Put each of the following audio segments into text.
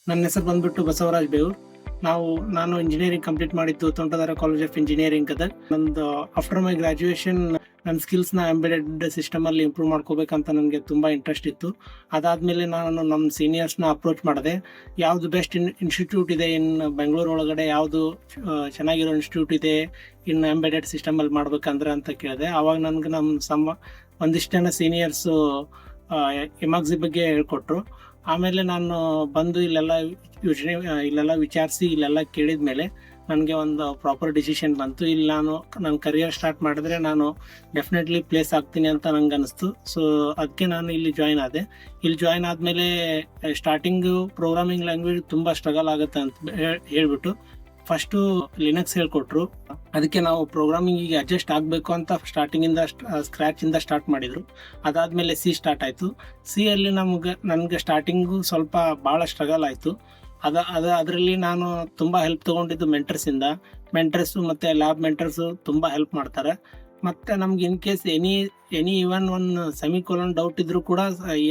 ನನ್ನ ಹೆಸರು ಬಂದ್ಬಿಟ್ಟು ಬಸವರಾಜ್ ಬೇವೂರ್. ನಾನು ಇಂಜಿನಿಯರಿಂಗ್ ಕಂಪ್ಲೀಟ್ ಮಾಡಿದ್ದು Tontadarya college of engineering Gadag. ನಂದು ಆಫ್ಟರ್ ಮೈ ಗ್ರಾಜುಯೇಷನ್ ನನ್ನ ಸ್ಕಿಲ್ಸ್ನ ಎಂಬೆಡೆಡ್ ಸಿಸ್ಟಮಲ್ಲಿ ಇಂಪ್ರೂವ್ ಮಾಡ್ಕೋಬೇಕಂತ ನನಗೆ ತುಂಬ ಇಂಟ್ರೆಸ್ಟ್ ಇತ್ತು. ಅದಾದಮೇಲೆ ನಾನು ನಮ್ಮ ಸೀನಿಯರ್ಸ್ನ ಅಪ್ರೋಚ್ ಮಾಡಿದೆ. ಯಾವುದು ಬೆಸ್ಟ್ ಇನ್ಸ್ಟಿಟ್ಯೂಟ್ ಇದೆ ಬೆಂಗಳೂರು ಒಳಗಡೆ, ಯಾವುದು ಚೆನ್ನಾಗಿರೋ ಇನ್ಸ್ಟಿಟ್ಯೂಟ್ ಇದೆ ಎಂಬೆಡೆಡ್ ಸಿಸ್ಟಮಲ್ಲಿ ಮಾಡ್ಬೇಕಂದ್ರೆ ಅಂತ ಕೇಳಿದೆ. ಆವಾಗ ನನಗೆ ಒಂದಿಷ್ಟು ಜನ ಸೀನಿಯರ್ಸು ಎಮಾಕ್ಸಿ ಬಗ್ಗೆ ಹೇಳ್ಕೊಟ್ರು. ಆಮೇಲೆ ನಾನು ಬಂದು ಇಲ್ಲೆಲ್ಲ ವಿಚಾರಿಸಿ ಇಲ್ಲೆಲ್ಲ ಕೇಳಿದ ಮೇಲೆ ನನಗೆ ಒಂದು ಪ್ರಾಪರ್ ಡಿಸಿಷನ್ ಬಂತು. ಇಲ್ಲಿ ನನ್ನ ಕರಿಯರ್ ಸ್ಟಾರ್ಟ್ ಮಾಡಿದ್ರೆ ನಾನು ಡೆಫಿನೆಟ್ಲಿ ಪ್ಲೇಸ್ ಆಗ್ತೀನಿ ಅಂತ ನಂಗೆ ಅನಿಸ್ತು. ಸೊ ಅದಕ್ಕೆ ನಾನು ಇಲ್ಲಿ ಜಾಯ್ನ್ ಆದೆ. ಇಲ್ಲಿ ಜಾಯ್ನ್ ಆದಮೇಲೆ ಸ್ಟಾರ್ಟಿಂಗು ಪ್ರೋಗ್ರಾಮಿಂಗ್ ಲ್ಯಾಂಗ್ವೇಜ್ ತುಂಬ ಸ್ಟ್ರಗಲ್ ಆಗುತ್ತೆ ಅಂತ ಹೇಳ್ಬಿಟ್ಟು ಫಸ್ಟು ಲಿನಕ್ಸ್ ಹೇಳ್ಕೊಟ್ರು. ಅದಕ್ಕೆ ನಾವು ಪ್ರೋಗ್ರಾಮಿಂಗಿಗೆ ಅಡ್ಜಸ್ಟ್ ಆಗಬೇಕು ಅಂತ ಸ್ಟಾರ್ಟಿಂಗಿಂದ ಸ್ಕ್ರ್ಯಾಚಿಂದ ಸ್ಟಾರ್ಟ್ ಮಾಡಿದರು. ಅದಾದಮೇಲೆ ಸಿ ಸ್ಟಾರ್ಟ್ ಆಯಿತು. ಸಿಯಲ್ಲಿ ನನಗೆ ಸ್ಟಾರ್ಟಿಂಗು ಸ್ವಲ್ಪ ಭಾಳ ಸ್ಟ್ರಗಲ್ ಆಯಿತು. ಅದರಲ್ಲಿ ನಾನು ತುಂಬ ಹೆಲ್ಪ್ ತೊಗೊಂಡಿದ್ದು ಮೆಂಟರ್ಸು ಮತ್ತು ಲ್ಯಾಬ್ ಮೆಂಟರ್ಸು ತುಂಬ ಹೆಲ್ಪ್ ಮಾಡ್ತಾರೆ. ಮತ್ತು ನಮ್ಗೆ ಇನ್ ಕೇಸ್ ಎನಿ ಇವನ್ ಒಂದು ಸೆಮಿಕೋಲನ್ ಡೌಟ್ ಇದ್ರೂ ಕೂಡ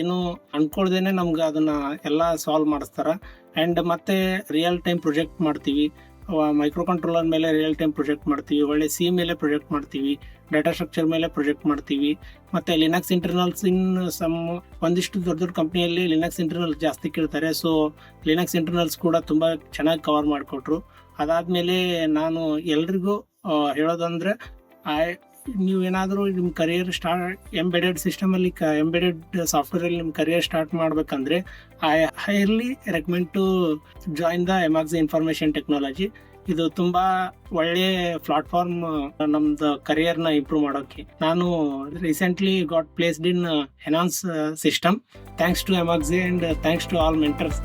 ಏನು ಅಂದ್ಕೊಳ್ದೇನೆ ನಮ್ಗೆ ಅದನ್ನು ಎಲ್ಲ ಸಾಲ್ವ್ ಮಾಡಿಸ್ತಾರೆ. ಆ್ಯಂಡ್ ಮತ್ತು ರಿಯಲ್ ಟೈಮ್ ಪ್ರೊಜೆಕ್ಟ್ ಮಾಡ್ತೀವಿ, ಮೈಕ್ರೋ ಕಂಟ್ರೋಲರ್ ಮೇಲೆ ರಿಯಲ್ ಟೈಮ್ ಪ್ರೊಜೆಕ್ಟ್ ಮಾಡ್ತೀವಿ, ಒಳ್ಳೆ ಸಿ ಮೇಲೆ ಪ್ರೊಜೆಕ್ಟ್ ಮಾಡ್ತೀವಿ, ಡಾಟಾ ಸ್ಟ್ರಕ್ಚರ್ ಮೇಲೆ ಪ್ರೊಜೆಕ್ಟ್ ಮಾಡ್ತೀವಿ. ಮತ್ತು ಲಿನಕ್ಸ್ ಇಂಟರ್ನಲ್ಸ್ ಒಂದಿಷ್ಟು ದೊಡ್ಡ ಕಂಪ್ನಿಯಲ್ಲಿ ಲಿನಕ್ಸ್ ಇಂಟರ್ನಲ್ಸ್ ಜಾಸ್ತಿ ಕೇಳ್ತಾರೆ. ಸೊ ಲಿನಕ್ಸ್ ಇಂಟರ್ನಲ್ಸ್ ಕೂಡ ತುಂಬ ಚೆನ್ನಾಗಿ ಕವರ್ ಮಾಡಿಕೊಟ್ರು. ಅದಾದಮೇಲೆ ನಾನು ಎಲ್ರಿಗೂ ಹೇಳೋದಂದರೆ, ನೀವೇನಾದರೂ ನಿಮ್ಮ ಕರಿಯರ್ ಎಂಬೆಡೆಡ್ ಸಿಸ್ಟಮಲ್ಲಿ ಎಂಬೆಡೆಡ್ ಸಾಫ್ಟ್ವೇರಲ್ಲಿ ನಿಮ್ಮ ಕರಿಯರ್ ಸ್ಟಾರ್ಟ್ ಮಾಡಬೇಕಂದ್ರೆ I highly recommend to join the Emertxe information technology. ಇದು ತುಂಬ ಒಳ್ಳೆ ಪ್ಲಾಟ್ಫಾರ್ಮ್ ನಮ್ದು ಕರಿಯರ್ನ ಇಂಪ್ರೂವ್ ಮಾಡೋಕ್ಕೆ. ನಾನು recently got placed in Enance system thanks to Emertxe and thanks to all mentors.